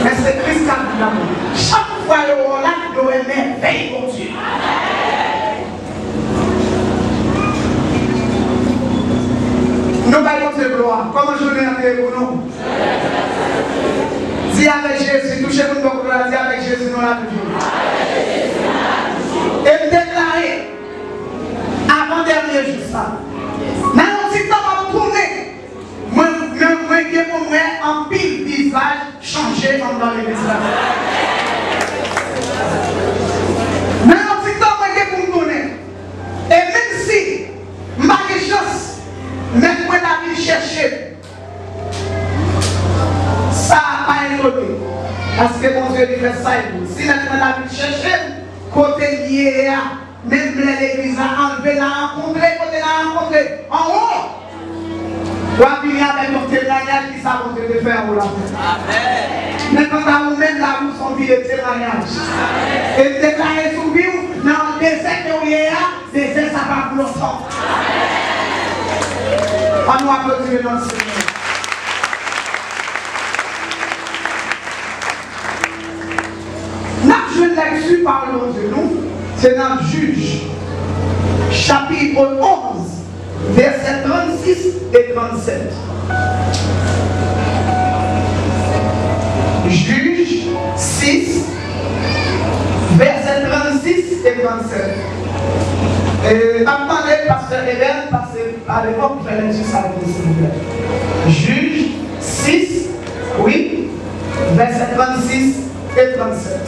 Mais c'est Christ qui a dit l'amour. Chaque fois que vous là, vous aimez, veille mon Dieu. Nous allons te gloire. Comment je l'ai entré pour nous? Dis avec Jésus, touchez-vous de gloire, dis avec Jésus, nous l'avons toujours. Et déclarer, avant dernier jour, ça. Mais on dit, on va tourner. Moi, en pile visage changé dans l'église. Mais on dit, on va tourner. Et même si, ma chance, même moi, la vie chercher, ça n'a pas étonné. Parce que mon Dieu dit fait ça et vous. Si maintenant la vie chercher, côté lié, même l'église a enlevé, la rencontré, côté la rencontré, en haut. Ou à venir avec notre témoignage qui savent de faire ou la faire. Mais quand vous-même là, vous sont vie de témoignage. Et déclarer sur vous, dans le désert que vous êtes, désert ça va pour longtemps. On nous applaudir notre Seigneur. Notre jeune lecture parlons de nous, c'est dans Juge, chapitre 11, versets 36 et 37. Juge 6, versets 36 et 37. Et attendez, pasteur Hélène, parce qu'à l'époque, vous fallait dire ça, s'il vous plaît. Juge 6, oui, versets 36 et 37.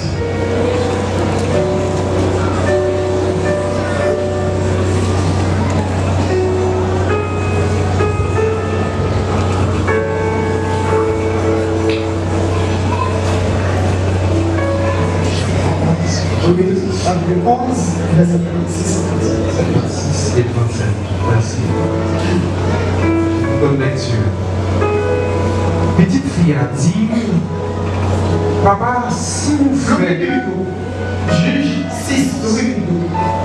Chapitre 11, verset 36 et 37. Merci. Bonne lecture. Petite fille a dit, papa, si vous faites Juge 6,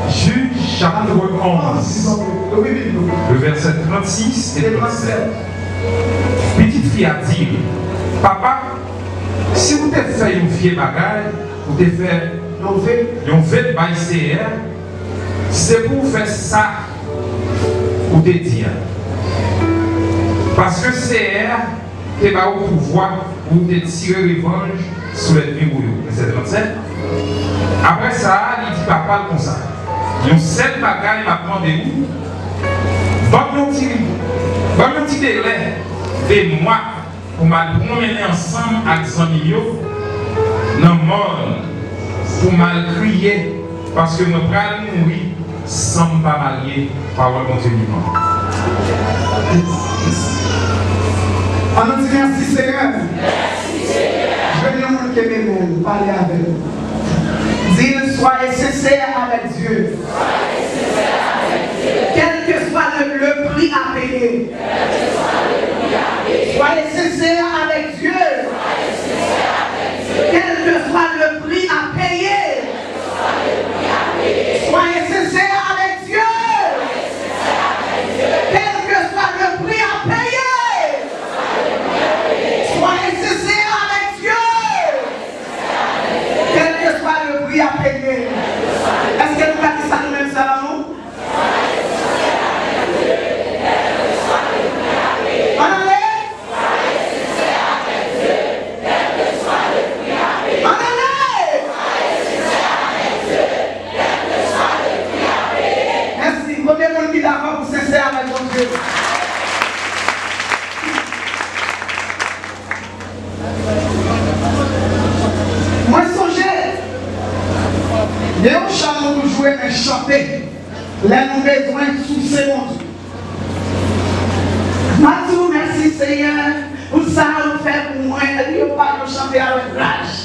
Juge chapitre 11, le verset 36 et 37. Petite fille a dit, papa, si vous te faites une vieille bagaille, vous te faites un fait by CR, c'est pour faire ça ou te dire. Parce que CR n'est pas au pouvoir pour te tirer revanche sur les numéros. Verset 37. Après ça, il dit papa comme ça. Il y a 7 bagailles m'a demandé où. Donne-nous un petit délai de moi pour me promener ensemble avec 100 millions dans le monde. Pour mal crier parce que nous allons mourir sans pas marier par le continuement. On nous dit merci Seigneur. Merci Seigneur. Je vais dire mon que parler avec vous. Dis soyez sincère avec Dieu. Quel que soit le prix à payer. Soyez sincère avec Dieu. Quel que soit le prix à payer. Soyez sincère avec Dieu. Quel que soit le prix à payer. Soyez sincère avec Dieu. Quel que soit le prix à payer. Est-ce que nous avons dit ça nous-mêmes, ça va nous? D'accord pour sincère avec mon Dieu. Moi, songez, il y a un chant pour jouer et chanter. Là, nous besoin de soucier mon Dieu. Matou, merci Seigneur, pour ça, vous faites pour moi. Il n'y a pas de chanter avec rage.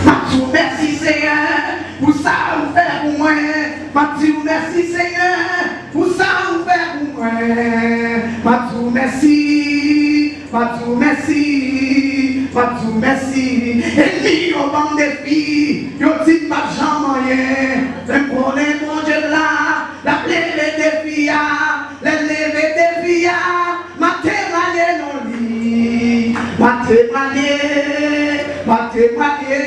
Matou, merci Seigneur, pour ça, vous faites pour moi. Matou, merci Seigneur, pour ça, vous faites pour moi. Matou, merci. Matou, merci. Matou, merci. Et puis, au banc des filles, yo dit pas jamais. Même pour les bons Dieu là, la lever des filles, la lever des filles, ma témoigner non lit, ma témoigner m'a témoigné,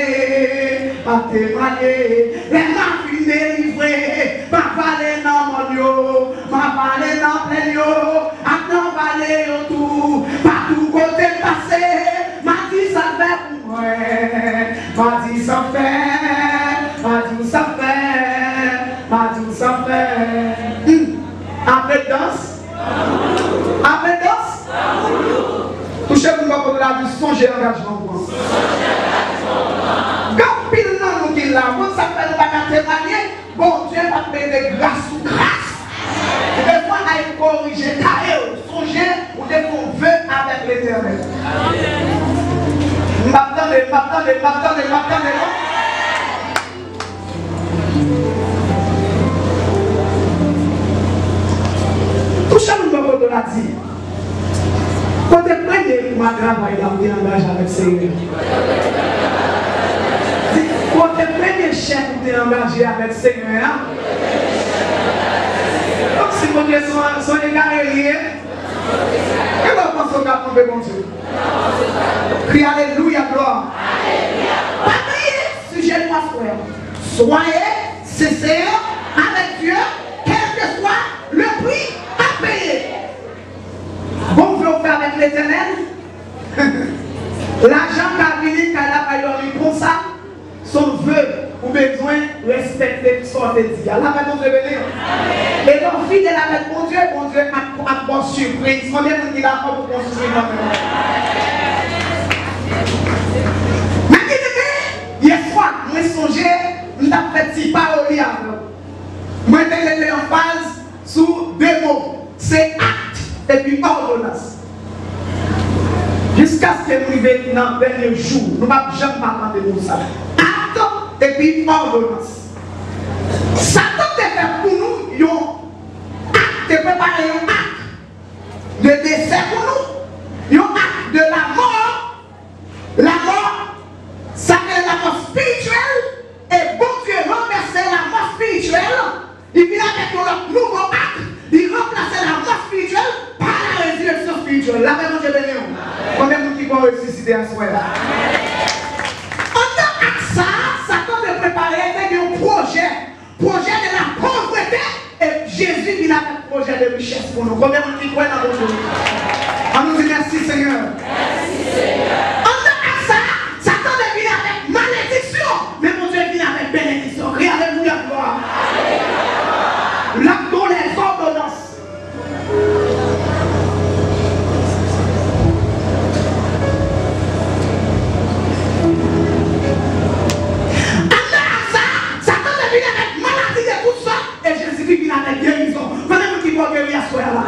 les m'a fini délivré, m'a parlé dans mon yo, m'a parlé dans plein yo, à non parler autour, partout côté passé, m'a dit ça fait pour moi, m'a dit ça fait, m'a dit ça fait, m'a dit ça fait. Après danse, après danse, touchez-vous pour la vie, songez engagement. Quand pile non nous qui là, vous savez pas témoigner, bon Dieu va payer de grâce sous grâce. Des fois, il faut corriger, songez, ou des qu'on veut avec l'éternel. M'attendez. Touchez-nous pour de la vie. Quand tu prenez ma travail, là, vous engagez avec le Seigneur. Quand tu prenez chef, vous engagez avec le Seigneur. Donc, si vous Dieu sont égarés, qu'est-ce que vous pensez qu'on va prendre bon Dieu? Crie Alléluia, gloire. Pas prier, sujet de ma frère. Soyez sincères avec Dieu, quel que soit le prix à payer. Bon, vous faire avec l'éternel. L'argent qu'a venu, qu'elle a payé pour ça, son vœu ou besoin respecter ce qu'on te dit. Allah va nous révéler. Et donc, fidèle avec mon Dieu a bonne surprise. Combien de gens qui a pour construire notre monde? Mais qui dit, hier soir, moi songé, je n'ai fait si parole. Moi, j'étais en phase sous deux mots. C'est acte et puis ordonnance. Jusqu'à ce que nous arrivions dans le dernier jour, nous ne pouvons jamais parler de ça. Acte et puis ordonnance. Satan te fait pour nous un acte, te préparer un acte de décès pour nous, un acte de la mort. La mort, ça est la mort spirituelle, et bon Dieu remplacer la mort spirituelle, il vient avec un nouveau acte, il remplace la mort spirituelle par la résurrection spirituelle. La même chose de Léon. Combien de gens qui vont ressusciter à ce moment-là? Satan te préparer avec un projet de la pauvreté, et Jésus vient avec un projet de richesse pour nous. Combien de gens qui croient dans votre vie? On nous dit merci Seigneur. Merci Seigneur. En ça, Satan te vient avec malédiction, mais mon Dieu vient avec bénédiction. Alléluia, gloire. Là, dans les ordonnances. Et Jésus vient avec guérison. Venez-vous qui vont guérir à ce là.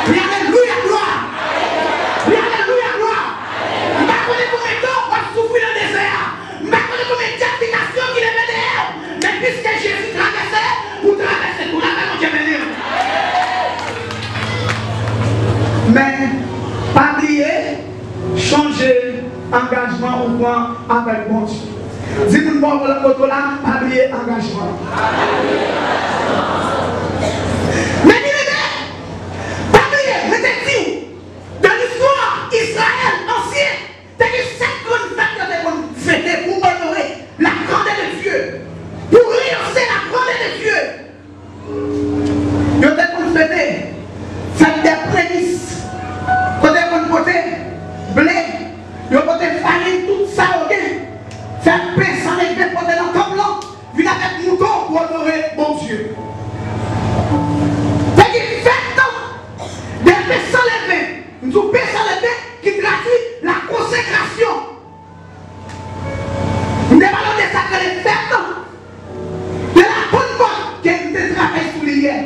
Alléluia, gloire. Alléluia, gloire. Je ne sais pas combien de temps on va souffrir dans le désert. Je ne sais pas combien d'applications qu'il est derrière. Mais puisque Jésus traversait, vous traversez tout la même Dieu béni. Mais, pas oublier, changer engagement au point avec bon Dieu. Dis-nous bon pour la photo là, pas oublier engagement. Mais dis-le, pas oublier, mettez-vous dans l'histoire Israël ancien, t'as eu 7 grandes fêtes qu'on fêtait pour honorer la grandeur de Dieu, pour rehausser la grandeur de Dieu. Ils étaient qu'on fêter, fête des prémices, côté qu'on côté, blé, ils côté farine, tout ça, ok? Faire paix sans les paix pour dans le camp blanc, venir avec mouton pour honorer mon Dieu. C'est-à-dire, faites des paix sans les paix. Nous avons paix sans les paix qui traduit la consécration. Nous devons de ça que les fêtes de la bonne porte qui nous travaille sous l'hier.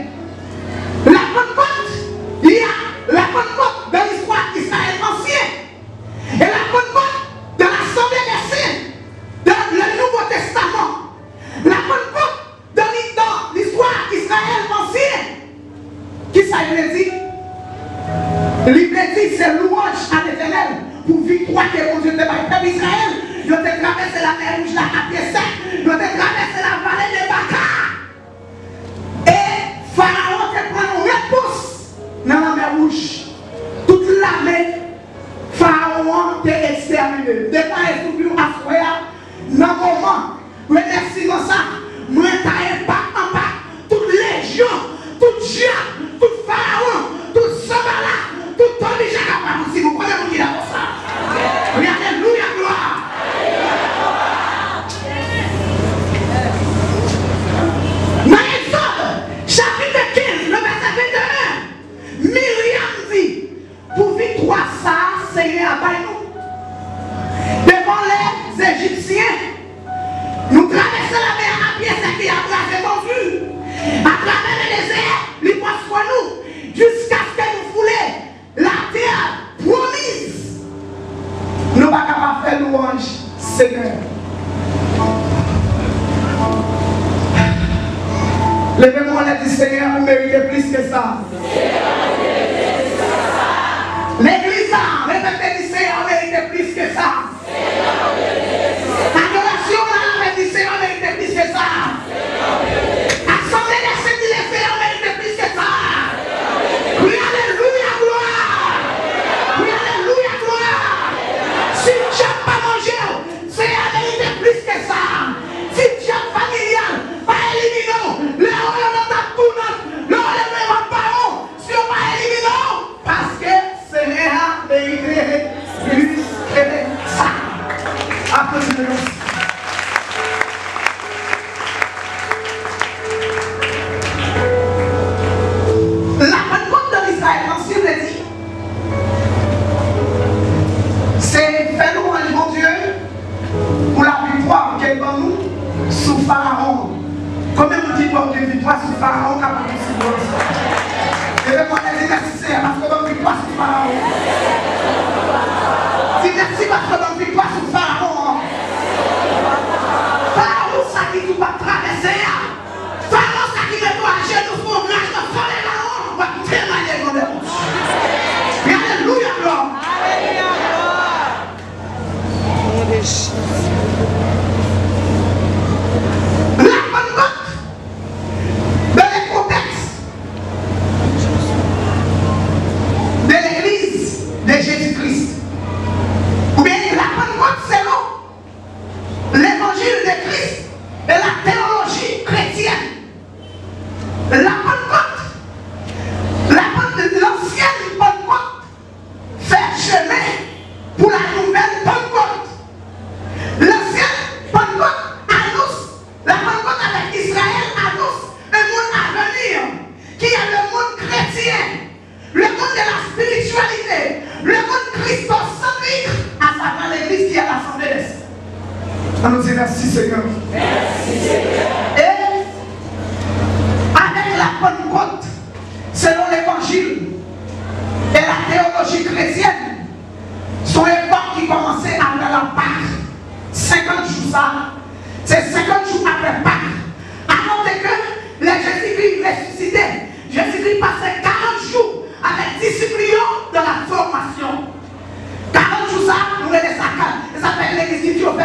La bonne porte, il y a la bonne porte dans l'histoire d'Israël ancien. Et la bonne porte dans l'Assemblée des saints. Dans le Nouveau Testament, la bonne porte dans l'histoire d'Israël ancien, qui ça veut dire? Il veut dire c'est louange à l'Éternel pour victoire que mon Dieu te bat. Peuple Israël, ils ont traversé la mer rouge là à pied sec, ils ont traversé la vallée de Baca. Et Pharaon te prend une réponse dans la mer rouge. Toute l'armée, Pharaon t'est exterminé. Départ est souffert à dans le moment, remerciement ça, moi, t'as impact en bas, toute légion, toute diable, tout pharaon, tout sabala, tout Tony Jacques, si vous connaissez mon guide pour ça. Oui, alléluia, gloire. Dans Exode, chapitre 15, le verset 21, Myriam dit, pour victoire ça, Seigneur, à nous. Devant les Égyptiens, nous traversons la mer à pied, c'est qui a tracé mon vue. À travers le désert, les passe pour nous, jusqu'à ce que nous foulons la terre promise. Nous ne sommes pas capables de faire louange, Seigneur. Levez-moi et dites, Seigneur, vous méritez plus que ça. L'église, répétez, Seigneur, vous méritez plus que ça. L'adoration, là, Seigneur, vous méritez plus que ça. Assemblée des saints, les Seigneur, vous méritez plus que ça. Oui, alléluia, gloire. Oui, alléluia, gloire. Si tu n'as pas mangé, Seigneur, vous méritez plus que ça. Si tu as familial, pas éliminé, le royaume dans ta tournante, le royaume dans ma parole, si on pas éliminé, parce que Seigneur a mérité plus que ça. Applaudissez-nous. La Pentecôte de l'Israël, l'ancien l'a dit, c'est faire louange, mon Dieu, pour la victoire qu'elle donne nous sous Pharaon. Combien vous dites qu'on a une victoire sous Pharaon capable de se voir ça? Je vais demander merci Seigneur parce qu'on a une victoire sous Pharaon. Dis merci parce qu'on a une victoire sous Pharaon. Pharaon, ça qui nous va traverser. Pharaon, ça qui met toi à genoux pour nous, je vais faire là-haut. On va témoigner de mon Dieu. Alléluia, gloire. Alléluia, gloire. La Pentecôte, dans les contextes de l'église de Jésus-Christ, ou bien la Pentecôte selon l'évangile de Christ et la théologie chrétienne. La Pentecôte, l'ancienne Pentecôte fait chemin pour la nouvelle Pentecôte. L'ancienne Pentecôte annonce, la Pentecôte avec Israël annonce un monde à venir qui est le monde chrétien, le monde de la spiritualité, le monde christocentrique, à savoir l'église qui est l'assemblée des saints. On nous dit merci Seigneur. Merci Seigneur. Et avec la Pentecôte, selon l'évangile et la théologie chrétienne, son époque qui commençait après la Pâque. 50 jours ça, c'est 50 jours après Pâques. Avant que les Jésus-Christ ressuscité, Jésus-Christ passait 40 jours avec discipline de la formation. 40 jours ça, nous les saccades. Ça s'appelle l'église qui fait 40.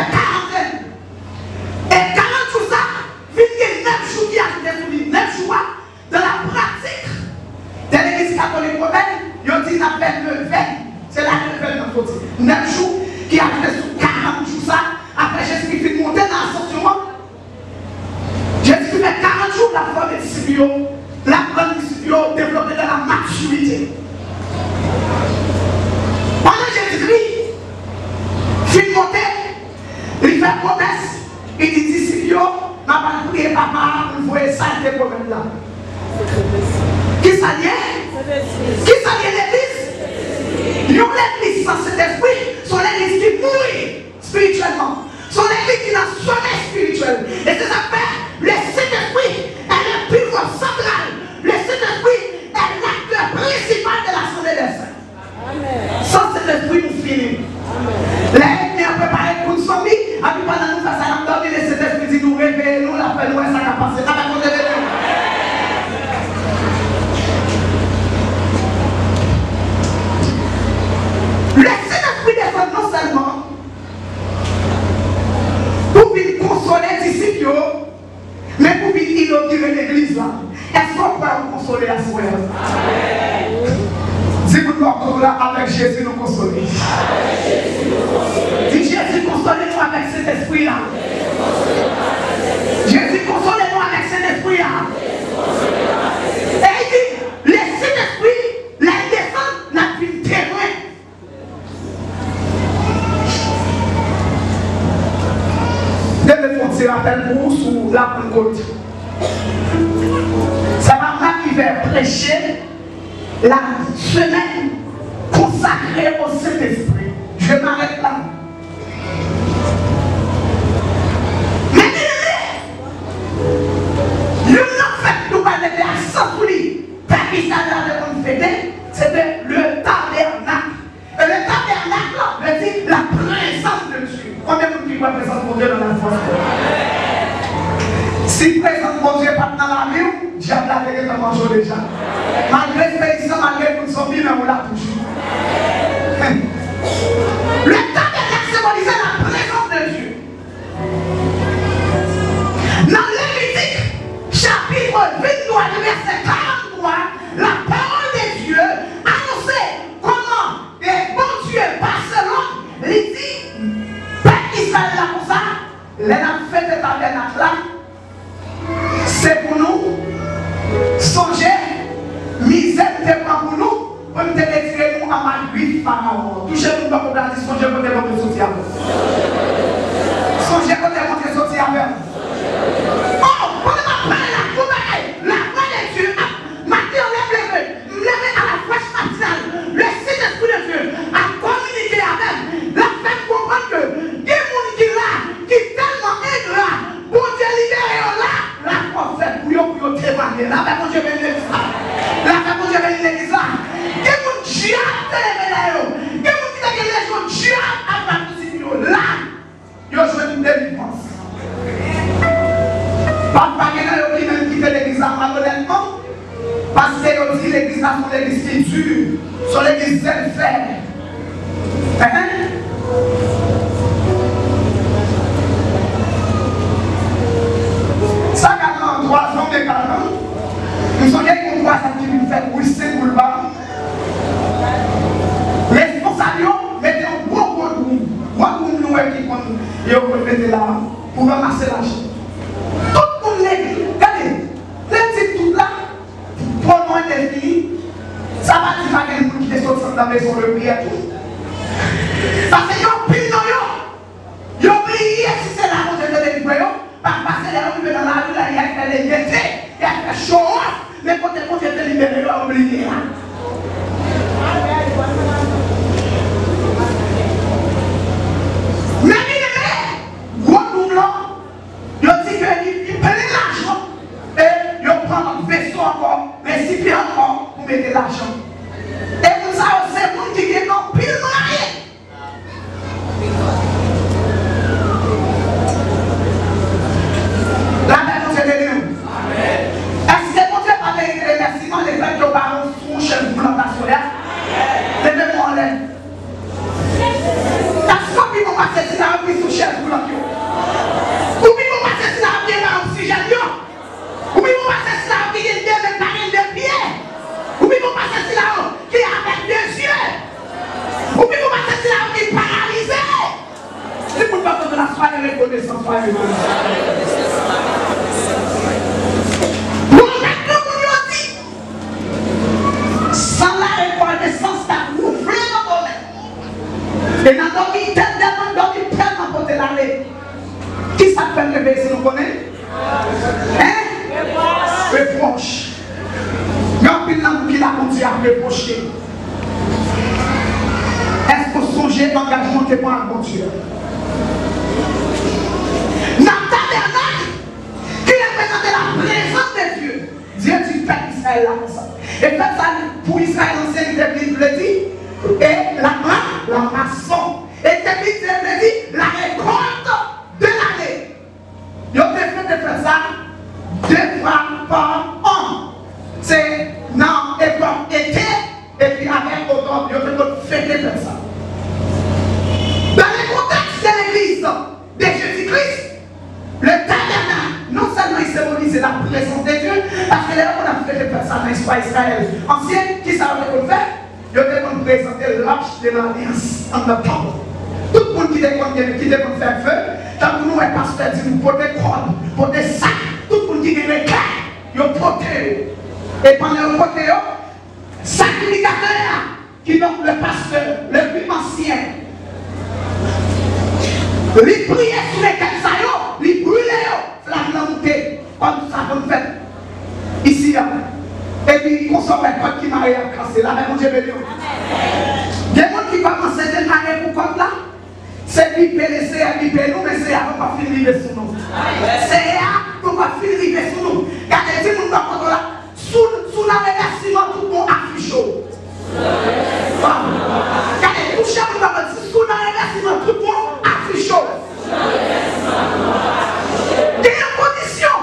Et 40 jours ça, il y a 9 jours qui ajoutent 9 jours de la pratique de l'église catholique romaine. Ils ont dit qu'on appelle le veille. C'est là que le veille nous faut dire. 9 jours qui ajoutent sur 40 jours ça. Après Jésus-Christ fait monter dans l'ascension. Jésus-Christ fait 40 jours la forme de discipline, la grande discipline développée dans la maturité. Pendant Jésus-Christ fait monter, il fait promesse, il dit discipline, n'a pas prié papa, vous voyez ça, c'est problème là. Qui ça y est? Qui ça y est l'église? L'église sans cet esprit, sont l'église qui mourit spirituellement. Sont l'église qui n'a sommeil spirituel. Et c'est ça fait, le Saint-Esprit est le pivot central. Le Saint-Esprit est l'acteur principal de l'assemblée des saints. Sans cet esprit, nous finissons. L'ennemi a préparé pour nous sommes, et puis pendant nous faire ça, nous le Saint-Esprit dit nous réveiller, nous la fait nous, ça va passer. Ça va continuer. Le Saint-Esprit descend non seulement pour venir consoler les disciples, mais pour venir inaugurer l'église là. Est-ce qu'on peut vous consoler la soirée? Dis-moi là, avec Jésus nous consoler. Dis Jésus consolez-nous avec petit rappel pour vous sur la Pentecôte. C'est maman qui va prêcher la semaine consacrée au Saint-Esprit. Je m'arrête là. Mais il y a fait nous parler de la santé. C'était le tabernacle. Et le tabernacle veut dire la présence de Dieu. Combien de gens qui voient la présence de Dieu dans la foi? Si la présence de Dieu n'est pas dans la vie, diable a déjà mangé déjà. Malgré l'expédition, malgré que nous sommes bien, on l'a toujours. Le tabernacle symbolisait la présence de Dieu. Dans Lévitique, chapitre 23, verset 43, la parole de Dieu annonçait comment et bon Dieu, pas selon, il dit, Père Israël là comme ça, les a fait ce tabernacle là, c'est pour nous songer, misère pour nous, pour nous retirer nous à Malgré Pharaon. Touchez-nous dans la dit, songez côté votre soutien. Songez côté votre soutien. Oh, pour ne pas la voix de Dieu, Matthieu lève à la fraîche matinale, le Saint-Esprit de Dieu a communiqué avec, la fait comprendre que des gens qui là, qui est tellement ingrat, pour Dieu libérer là, la prophète pour témoigner, la fait pour Dieu bénir ça, la fait pour Dieu bénir l'église là, des gens qui ont télémédaillé, des gens qui ont les gens qui ont participé là, ils ont joué une délivrance. Papa, il y a qui même quitté l'église malhonnêtement. Parce que dit l'église là sont l'église qui dure, sont l'église zèle faire. Ça, 43 ans, mais 40 ans, nous sommes qu'on voit ça qui nous fait pousser pour le bas. Responsable, mettez un gros room nous qui mettez là pour ramasser l'argent. Tout le monde l'église, regardez, les petits tout là. Pour moi, des filles, ça va dire que les gens qui sont sortis de la maison de prière tout. Parce que ils ont pris dans eux. Ils ont prié si c'est la montre de délivrer. Parce que les gens dans la rue, là, il y a fait les gaietés, il y a fait chaud. Mais quand les gens de libérer, ils ont oublié là. Mais il gros doublon, ils ont dit qu'ils prennent l'argent et ils prennent un vaisseau encore. Mais si bien encore, vous mettez l'argent. Et vous savez, c'est vous qui gagnez un pile moyen. La même chose de nous. Est-ce que vous avez parlé de remerciements des gens qui ont parlé sous chez vous plantation là? Levez-moi en l'air. Est-ce que vous pouvez passer si la vie sous chez vous plantation? Vous pouvez passer si la vie est dans l'oxygène? Vous pouvez passer si la vie est de pieds? Ou bien vous passez sur la route qui est avec deux yeux? Ou bien vous passez sur la route qui est paralysée? Si vous ne faites pas de la soirée reconnaissance, soyez reconnaissance. Vous faites comme vous l'avez dit. Sans la reconnaissance, ça vous fait dans vos mains. Et dans nos vies, tellement pour te l'aller. Qui s'appelle le bébé si nous connaissons? Hein? Reproche. Il y a un peu qui l'a continué à reprocher. Est-ce que vous songez l'engagement de moi à mon Dieu? Dans le tabernacle, qui représentait la présence de Dieu, Dieu dit Père Israël là comme ça. Et fait ça pour Israël, l'ancienne Bible le dit, et la maçon. Et la Bible dit la récolte de l'année. Ils ont fait ça 2 fois par an. C'est dans l'époque été, et puis avec automne, ils ont fait ça. Dans le contexte de l'église de Jésus-Christ, le tabernacle, non seulement il symbolise la présence de Dieu, parce que là, on a fait ça dans l'histoire d'Israël ancien, qui savait qu'on fait, ils ont présenté l'arche de l'alliance en notre temps. Tout le monde qui devait faire feu, tant que nous, les pasteurs, nous pour des cordes, pour des sacs, tout le monde qui devait faire, ils ont porté. Et pendant le côté, sacrificateur, qui est donc le pasteur, le plus ancien, il priait sur les cailloux, il brûlait Ici, et puis, on s'en met pas qui m'a cassé là, mais mon Dieu, béni. Il y a des gens qui commencent à se marier pour comme là. C'est lui qui laisser à lui nous, mais c'est à nous pas finir sur nous. C'est à nous pas finir sur nous. Car les gens qui sont là, sous la remerciement, tout le monde affiche. Car les touches à nous, sous la remerciement, tout le monde affiche. Il y a une condition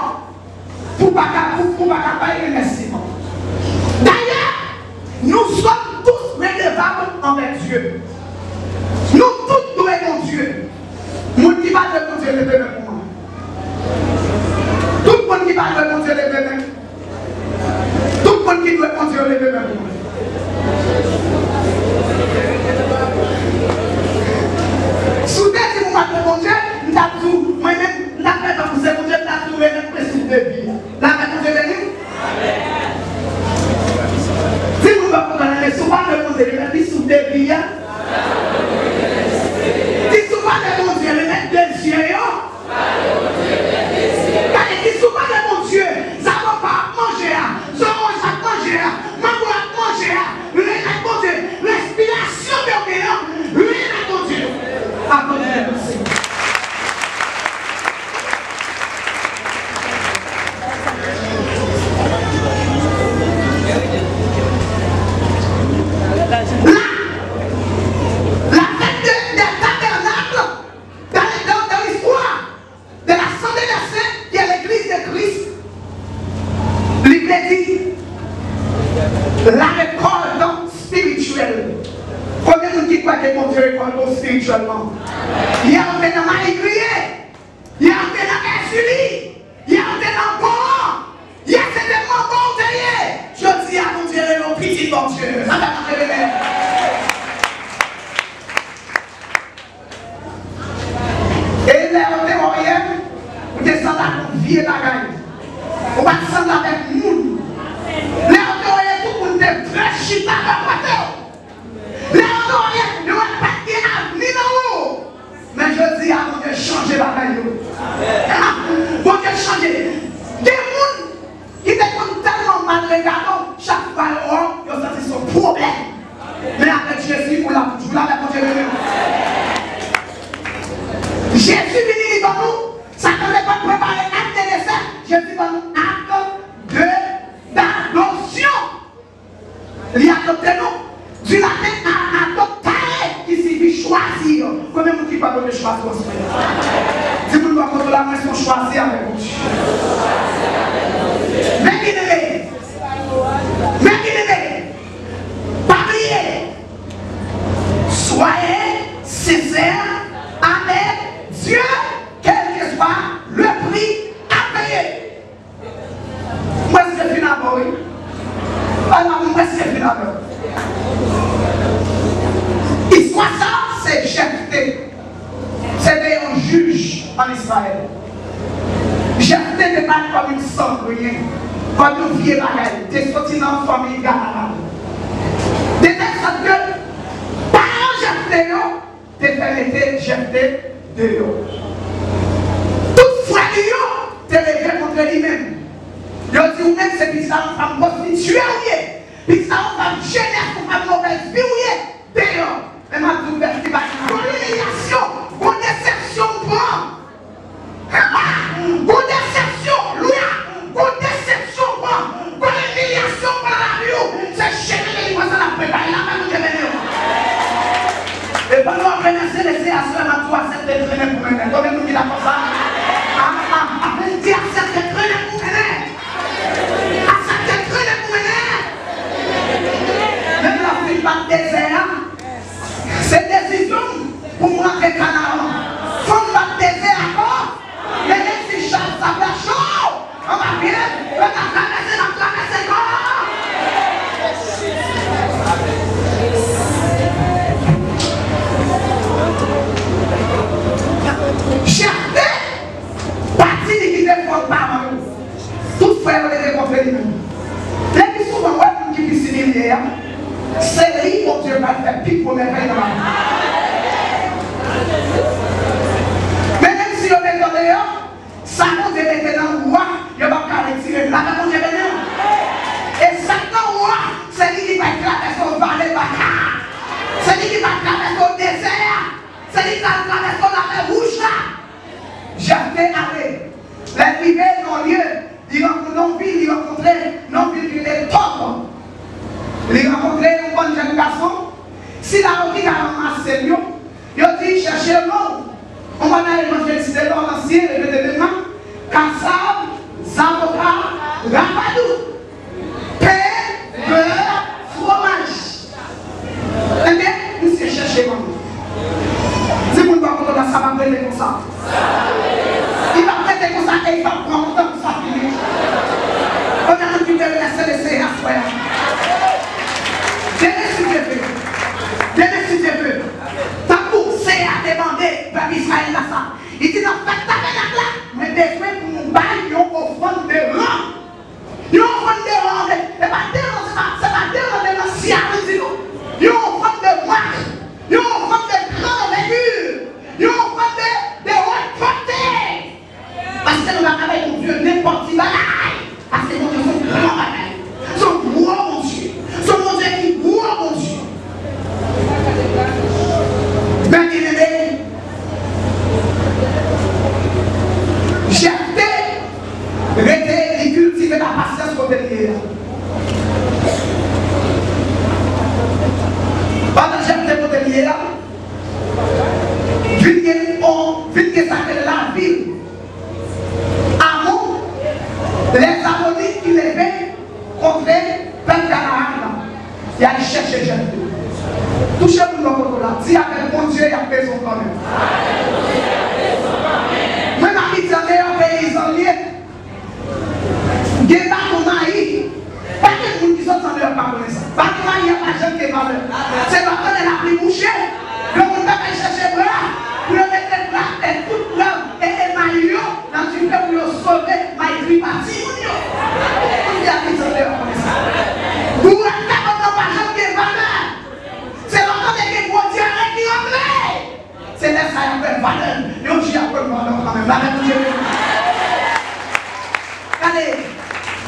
pour ne pas payer remerciement. D'ailleurs, nous sommes tous redevables envers Dieu. Nous tous nous aimons Dieu. Monde qui parle de mon Dieu, levez main pour moi. Tout le monde qui parle de mon Dieu, levez main. Tout le monde qui doit mon Dieu, levez main pour moi. Soudain, si vous parlez de mon Dieu, nous avons tout, moi-même, nous avons fait comme c'est mon Dieu, nous avons trouvé notre principe de vie. Là, mon Dieu béni. Si vous parlez de souvent de mon Dieu, nous avons dit sous des vies. Si souvent de mon Dieu, le mettre des yeux, si souvent de mon Dieu, ça ne va pas manger, ça mange à manger, maman à manger, rien à mon Dieu, l'inspiration de rien à mon Dieu. À mon Dieu. La récolte spirituelle. Combien de gens qui croient que mon Dieu récolte spirituellement? Il y a un peu dans ma crié. Il y a un peu dans ma suivi. Il y a un peu dans mon bon. Il y a certainement bon derrière. Je dis à mon Dieu, mon petit bon Dieu. Ça va te révéler. Et là, on est moyen. On descend là pour vieux bagaille. On va descendre avec nous. Là, on est tout le monde très chita dans la tête. Là, on ne va pas dire ni dans l'eau. Mais je dis à mon Dieu, changer la bagaille. Mon Dieu, changer. Des gens qui étaient tellement mal regardants, chaque fois, ils ont senti son problème. Mais avec Jésus, pour la toujours là, mon Dieu, Jésus venu dans nous, ça ne devait pas préparer acte de décès. Jésus va nous acte d'adoption. Il y a adopté nous du latin à adopter qui signifie choisir. Combien de gens qui parlent de choisir? Si vous ne pouvez pas la main, ils sont choisis avec vous. Mais qui n'aimez pas oublier. Soyez sincères avec Dieu, quel que soit le prix à payer. Moi, c'est finalement, oui. Alors, moi, c'est finalement. Histoire ça, c'est Jephthé. C'était un juge en Israël. Jephthé n'est pas comme une cendrier, comme une vieille bagaille. Tu es sorti dans une famille galère. De telle sorte que, par Jephthé, tu es fait Jephthé dehors. Tout frère, tu es levé contre lui-même. Je dis, vous-même, c'est puis ça, on femme prostituée, puis ça, on femme génère, on femme mauvaise vie, d'ailleurs, mais ma douleur qui va être une humiliation, une déception, une déception, une déception, une humiliation pour la vie, c'est générer les voisins à préparer la même que et pendant qu'on remercie les CAC, ma toi, c'est de traîner pour mener. Donnez-nous qui l'a comme ça. Dis à cette de traîner pour mener. À cette de traîner pour mener. Même la fille pas de désert. C'est décision pour moi que Canaan. Faut pas de désert encore. Mais les filles chantent, ça fait chaud. On va bien. On va traverser quoi. Jephthé, parti qui était fort par tout frère les confrères lui-même. Les plus souvent, qui puisse s'y c'est lui mon Dieu va faire pire pour mes frères dans la vie. Mais même si on est dans dehors, ça compte mettre dans le roi, il va pas retirer. Là, mon Dieu, L'arrivée dans lieu, il rencontre non ville, il rencontrait non ville qui était pauvre. Il rencontrait un bon jeune garçon. Si la route a ramassé, il dit cherchez l'eau. On va aller manger de l'eau l'ancien, le développement. Kassab, Zamoka, Rapadou. Pain, beurre, fromage. Eh bien, nous sommes cherchés comme nous. Si vous ne pouvez pas ça va prêter comme ça. Il va prêter comme ça et il va prendre longtemps pour ça finir. On a un petit peu laisser à soi. Dès si Dieu veut. Ta course à demander, peuple Israël là ça. Il dit non, faites tabernacle là, mais besoin pour nous bailler, ils ont offrande de rang. Ils ont offrande de rang, et pas de rang, c'est pas de rang de l'ancien, ils ont offrande de marche, ils ont offrande de grande envergure, ils ont offrande de haute portée. Parce que nous avons avec mon Dieu n'importe qui bagaille. Parce que mon Dieu, son grand bagaille. Son gros mon Dieu. Son mon Dieu qui gros mon Dieu. Ben, il est Jephthé, il cultive la patience pour venir. Pendant Jephthé pour venir, vite s'appelle la ville. Amon, les Ammonites qui levaient contre le peuple d'Anaïm. Il a cherché Jephthé. Touchez-vous dans votre là. Si avec mon Dieu, il y a besoin quand même. Même à Midian, il y a un paysan lié. Il y a pas qu'on a eu. Pas que nous qui sommes en dehors, pas connaître ça. Pas qu'il y a pas de gens qui est valeur. C'est pas qu'on est la plus bouchée. Le monde va chercher bras. Pour le mettre bras et toute l'homme et maillot. Dans une fois pour le sauver, maillot parti. Il y a des gens qui connaissent ça. Vous êtes pas de gens qui est valeur. C'est l'entendre que mon Dieu est qui en c'est là ça y a fait valeur. Et on dit à quoi valeur quand même. Allez,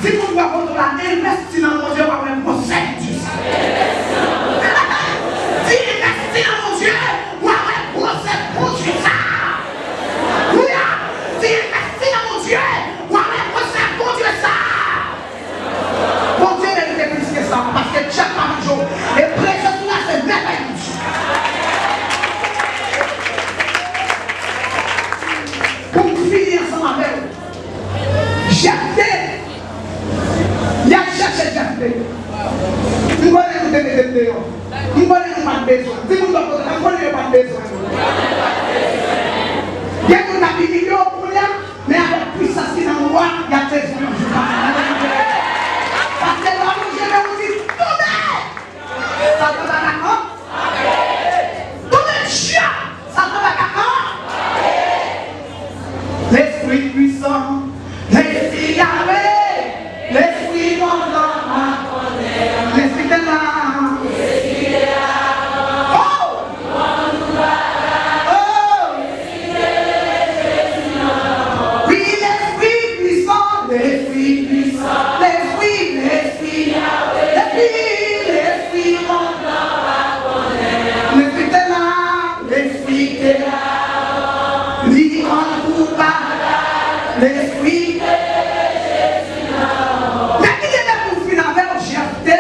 si vous voulez contre la investir dans mon Dieu, on va même procéder du ça. Si investir dans mon Dieu, on va même procéder du ça. Oui, si investir dans mon Dieu, on va même procéder du ça. Mon Dieu mérite plus que ça, parce que chaque jour, et présence là, c'est merveilleux. Pour finir ensemble avec vous, Jephthé, il a cherché Jephthé. Nous voulons nous donner des dehors. Nous voulons nous pas besoin. Si nous n'avons pas besoin. Il y a une activité pour là, mais avec puissance qui est dans le roi, il y a des gens. Parce que là, je vais vous dire, tournez! Ça te va d'accord? Tournez, chien! Ça te va d'accord? L'esprit puissant, l'esprit Yahvé, l'esprit mondant, l'esprit de l'âme, l'esprit de l'âme. Oh! Oh! Oui, l'esprit puissant, l'esprit puissant, l'esprit Yahvé, l'esprit mondant, l'esprit de l'âme, l'esprit de l'âme, l'esprit l'esprit. Mais qui est là pour finir avec Jephthé?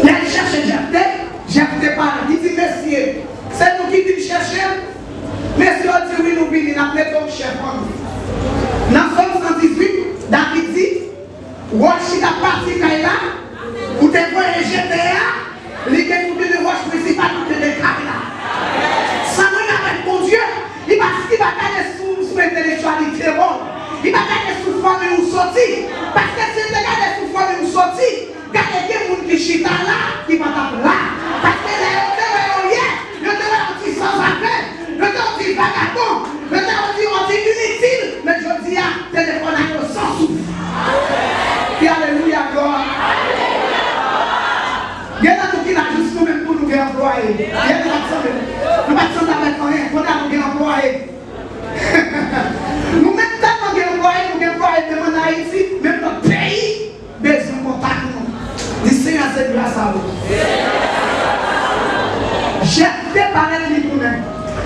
Il a cherché Jephthé. Jephthé parle. Il dit, messieurs, c'est nous qui dit chercher. Messieurs, on dit oui, nous venons, nous appelons comme chef. Dans Somme 118, David dit, Roche qui a parti là, ou te voyez GTA, les gens qui ont de roche principale, qui ont de là. Ça nous avec mon Dieu. Il va gagner sous intellectualité. Il va gagner sous forme de nous sortir. Parce que si il gagne sous forme de nous sortir, il y a des gens qui chita là, qui vont taper là. Parce que les gens qui ont dit sans affaire, les gens qui ont dit vagabond, les gens qui ont dit inutile, mais je dis à téléphone à eux sans souffle. Et alléluia, gloire. Il y a des gens qui ont juste nous-mêmes pour nous employer. Il y a des gens nous ne sommes pas avec rien, on a nous employés. Nous même tellement nous employés même en Haïti, même dans le pays, besoin de contact nous. Du Seigneur, c'est grâce à vous. J'ai préparé le livre.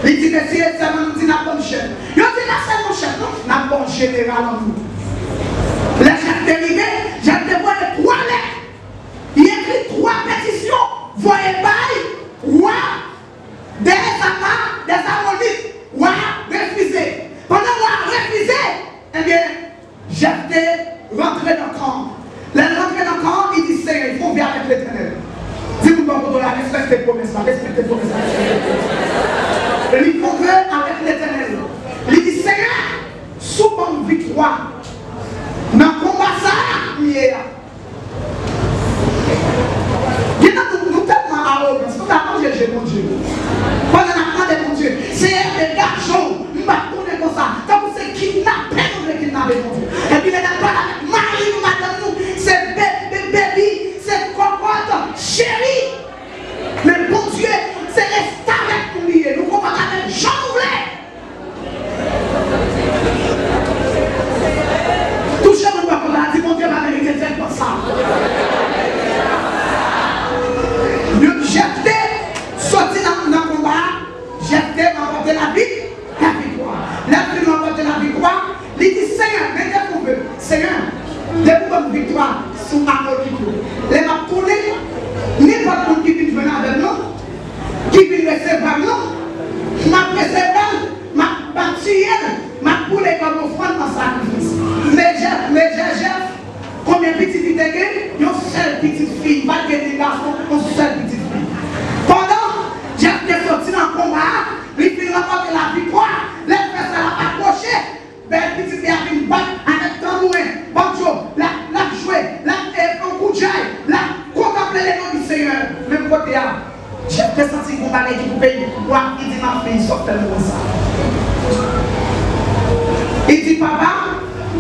Il dit que si c'est mon dit n'a pas de chef. Il dit là c'est mon chef, non, n'a pas général en nous. Là, j'ai arrivé, j'ai dévoilé 3 lettres. Il écrit 3 pétitions. Voyez pas, roi, des amants, des amonites, roi, refusé. Pendant roi refusé, eh bien, j'ai rentré dans le camp. Là, rentré dans le camp, il dit Seigneur, il faut vivre avec l'Éternel. Dis-moi pour la respecte tes promesses, respecte tes promesses. Il faut vivre avec l'Éternel. Il dit Seigneur, sous mon victoire, dans le combat ça, il est là. Nous tellement arrogants, nous avons cherché mon Dieu. Pendant la demandé mon Dieu, c'est des garçons, nous va tourner comme ça. Tant que c'est kidnappé, nous voulons kidnapper mon Dieu. Et puis, il n'a pas avec Marie, nous madame nous, c'est bébé, c'est cocotte, chérie. Mais bon Dieu, c'est resté avec nous liés. Nous comprenons avec Jean Nouvelé. Touchez-nous pas comme ça, dit mon Dieu, la vérité, c'est comme ça. Jephthé sorti dans le combat, Jephthé m'a apporté la victoire. Là, il m'a apporté la victoire. Il dit Seigneur, mettez pour vous. Seigneur, donne-nous une victoire sur Amalek. Les m'a tourné, n'importe qui vient venir avec nous, qui vient recevoir nous, m'a préservé, m'a battu, m'a coulé comme offrande dans sacrifice. Mais Jeff, combien de petites filles t'es une seule petite fille, pas de garçon, une seule petite fille. Pendant j'ai sorti dans le combat, il finit remporter la victoire, les frères l'a accroché, belle petite fille a une balle avec tambourin, banjo, la jouer, la un coup de jaille, la contempler les noms du Seigneur. Même côté là, j'ai senti qu'on va aller du pays, il dit ma fille, sortez-moi ça. Il dit papa,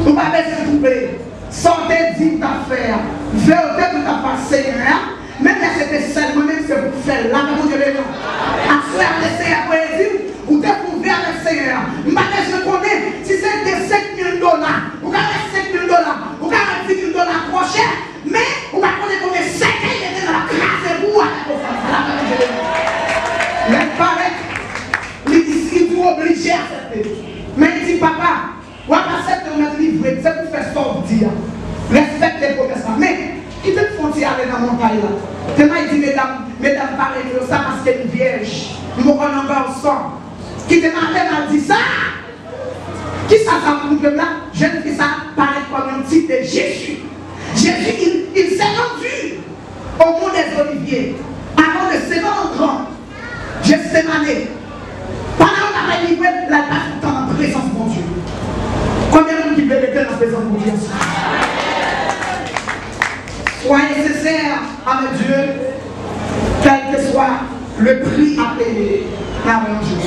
on va baisser tout pays. Sortez d'une affaire, vérité tout à fait Seigneur. Même si c'était seulement, même si vous faites là, mon Dieu, à faire le Seigneur pour dire, vous découvrez avec le Seigneur. Je connais, si c'est des 5 000 $, vous avez 5 000 $, vous avez 10 000 $ accrochés, mais vous ne connaissez combien 5 000 $ dans la crasse et vous avec vos les parents, les disciples sont obligés à accepter. Mais il dit, papa, vous acceptez de mettre livré, c'est pour faire sortir. Respectez les promesses. Mais, qui te font aller dans la montagne là? Tellement il dit, mesdames, parlez de ça parce qu'elle est une vierge. Nous avons un garçon. Qui te m'a dit ça? Qui ça pour nous là? Jeune fille, ça paraît comme un type de Jésus. Jésus, il s'est rendu au mont des Oliviers. Avant de se rendre grand. Gethsémanée. Pendant qu'on a livré, la passe dans la présence de mon Dieu. Combien de monde qui veut rester dans la présence de mon Dieu? Soyez sincères avec Dieu, quel que soit le prix à payer. Dieu.